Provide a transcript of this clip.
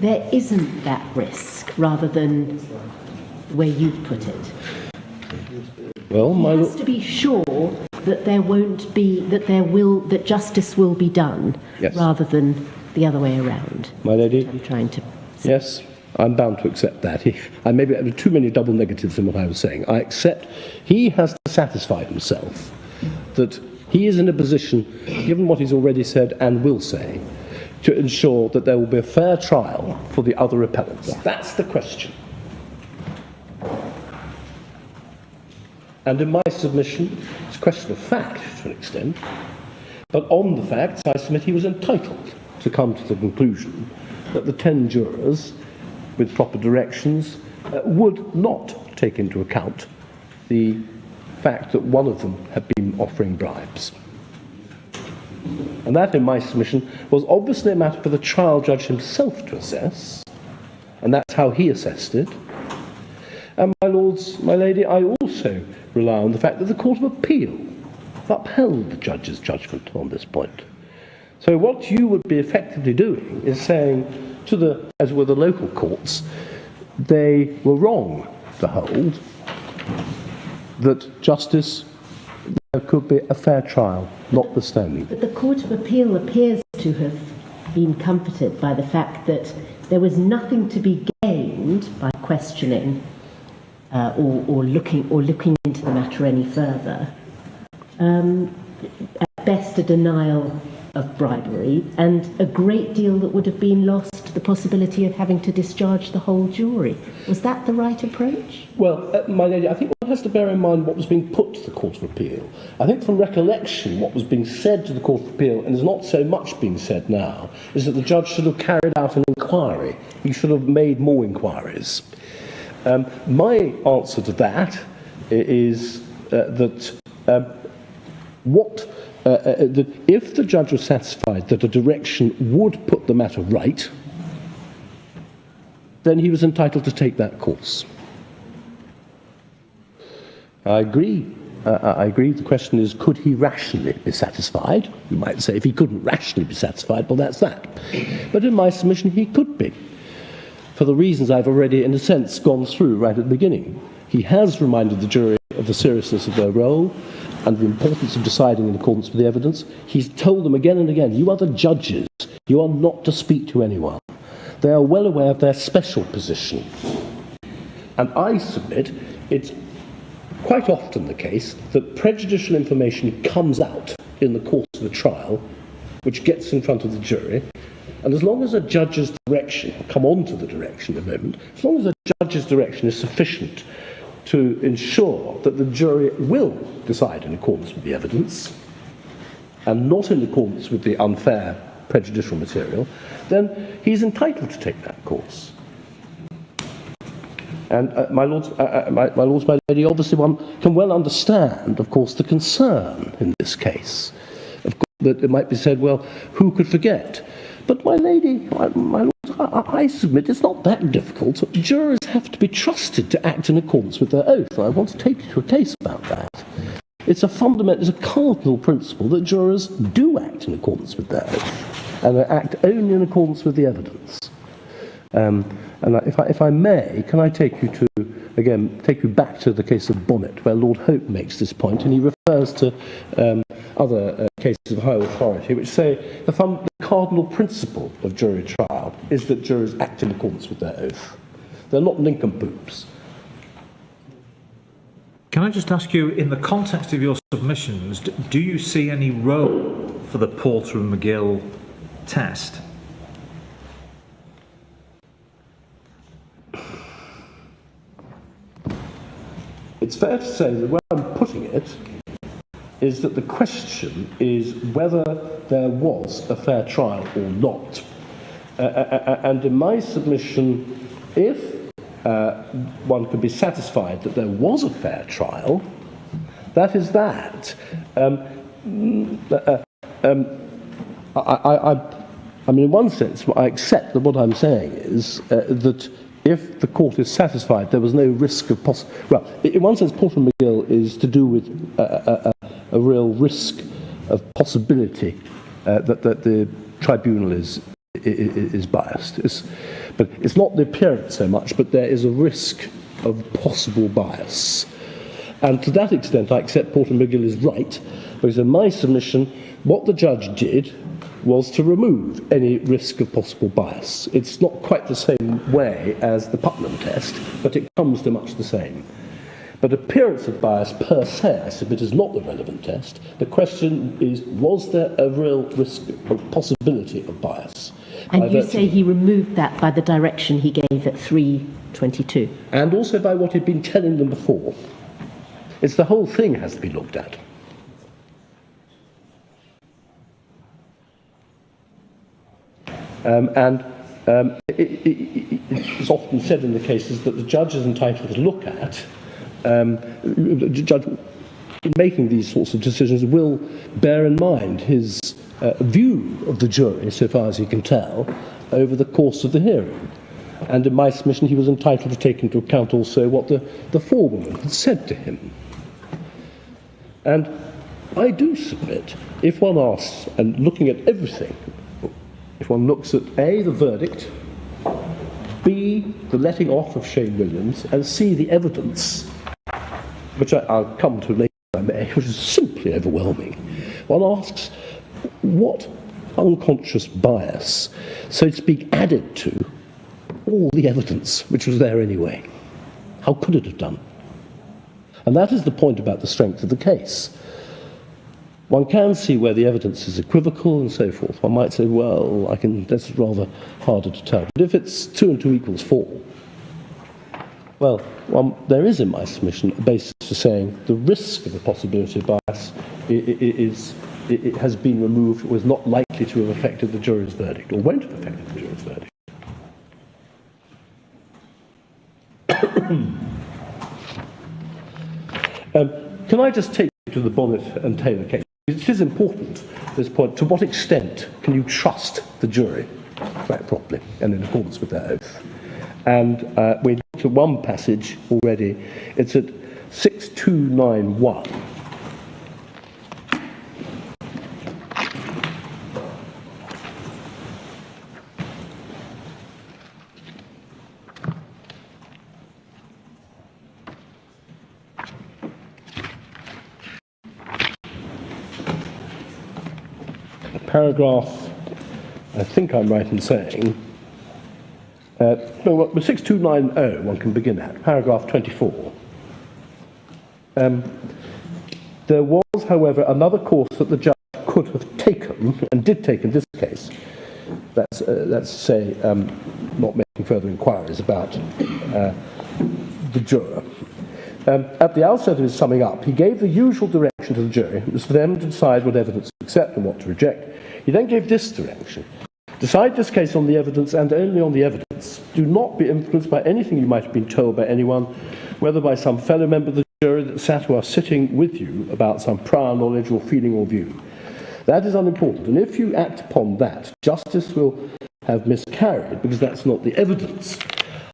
there isn't that risk, rather than the way you've put it? Well, he has to be sure that there won't be, that justice will be done, yes, rather than the other way around. My lady? I'm trying to... Yes, I'm bound to accept that. I maybe there were too many double negatives in what I was saying. I accept he has to satisfy himself that he is in a position, given what he's already said and will say, to ensure that there will be a fair trial for the other appellants. Yeah. That's the question. And in my submission, it's a question of fact to an extent, but on the facts, I submit he was entitled to come to the conclusion that the 10 jurors, with proper directions, would not take into account the fact that one of them had been offering bribes. And that, in my submission, was obviously a matter for the trial judge himself to assess, and that's how he assessed it. And my lords, my lady, I also rely on the fact that the Court of Appeal upheld the judge's judgment on this point. So what you would be effectively doing is saying to the, as were the local courts, they were wrong to hold that justice, there could be a fair trial, notwithstanding. But the Court of Appeal appears to have been comforted by the fact that there was nothing to be gained by questioning or looking into the matter any further. At best, a denial of bribery, and a great deal that would have been lost, the possibility of having to discharge the whole jury. Was that the right approach? Well, my lady, I think one has to bear in mind what was being put to the Court of Appeal. I think from recollection, what was being said to the Court of Appeal, and is not so much being said now, is that the judge should have carried out an inquiry. He should have made more inquiries. My answer to that is that if the judge was satisfied that a direction would put the matter right, then he was entitled to take that course. I agree. The question is, could he rationally be satisfied? You might say if he couldn't rationally be satisfied, well, that's that. But in my submission, he could be, for the reasons I've already, in a sense, gone through right at the beginning. He has reminded the jury of the seriousness of their role and the importance of deciding in accordance with the evidence. He's told them again and again, you are the judges, you are not to speak to anyone. They are well aware of their special position. And I submit it's quite often the case that prejudicial information comes out in the course of a trial, which gets in front of the jury, and as long as a judge's direction, I'll come on to the direction in a moment, as long as a judge's direction is sufficient to ensure that the jury will decide in accordance with the evidence and not in accordance with the unfair prejudicial material, then he's entitled to take that course. And my lords, my lady, obviously one can well understand, of course, the concern in this case. Of course, that it might be said, well, who could forget? But my lady, my lords, I submit it's not that difficult. Jurors have to be trusted to act in accordance with their oath. I want to take you to a case about that. It's a fundamental, it's a cardinal principle that jurors do act in accordance with their oath, and they act only in accordance with the evidence. And if I may, can I take you to, again, take you back to the case of Bonnet, where Lord Hope makes this point, and he refers to other cases of high authority, which say the cardinal principle of jury trial is that jurors act in accordance with their oath. They're not nincompoops. Can I just ask you, in the context of your submissions, do you see any role for the Porter and McGill test? It's fair to say that where I'm putting it is that the question is whether there was a fair trial or not. And in my submission, if one could be satisfied that there was a fair trial, that is that. I mean, in one sense, I accept that what I'm saying is that if the court is satisfied there was no risk of well, in one sense, Porter and McGill is to do with a real risk of possibility that the tribunal is is biased. But it's not the appearance so much, but there is a risk of possible bias. And to that extent, I accept Porter McGill is right, because in my submission, what the judge did was to remove any risk of possible bias. It's not quite the same way as the Putnam test, but it comes to much the same. But appearance of bias per se, I submit, is not the relevant test. The question is, was there a real risk or possibility of bias? And you say he removed that by the direction he gave at 3:22? And also by what he'd been telling them before. It's the whole thing has to be looked at. It's often said in the cases that the judge is entitled to look at, the judge in making these sorts of decisions will bear in mind his view of the jury, so far as he can tell, over the course of the hearing. And in my submission, he was entitled to take into account also what the forewoman had said to him. And I do submit, if one asks, and looking at everything, if one looks at A, the verdict, B, the letting off of Shane Williams, and C, the evidence, which I'll come to later, if I may, which is simply overwhelming, one asks, what unconscious bias, so to speak, added to all the evidence which was there anyway? How could it have done? And that is the point about the strength of the case. One can see where the evidence is equivocal and so forth. One might say, well, that's rather harder to tell. But if it's 2 and 2 equals 4, well, there is in my submission a basis for saying the risk of the possibility of bias it has been removed, was not likely to have affected the jury's verdict, or won't have affected the jury's verdict. Can I just take you to the Bonnet and Taylor case? It is important at this point, to what extent can you trust the jury quite properly and in accordance with their oath? And we looked at one passage already. It's at 6291. Paragraph, I think I'm right in saying, 6290 one can begin at, paragraph 24. There was, however, another course that the judge could have taken, and did take in this case. That's say, not making further inquiries about the juror. At the outset of his summing up, he gave the usual direction to the jury. It was for them to decide what evidence to accept and what to reject. He then gave this direction: decide this case on the evidence and only on the evidence. Do not be influenced by anything you might have been told by anyone, whether by some fellow member of the jury that sat or are sitting with you, about some prior knowledge or feeling or view. That is unimportant, and if you act upon that, justice will have miscarried, because that's not the evidence.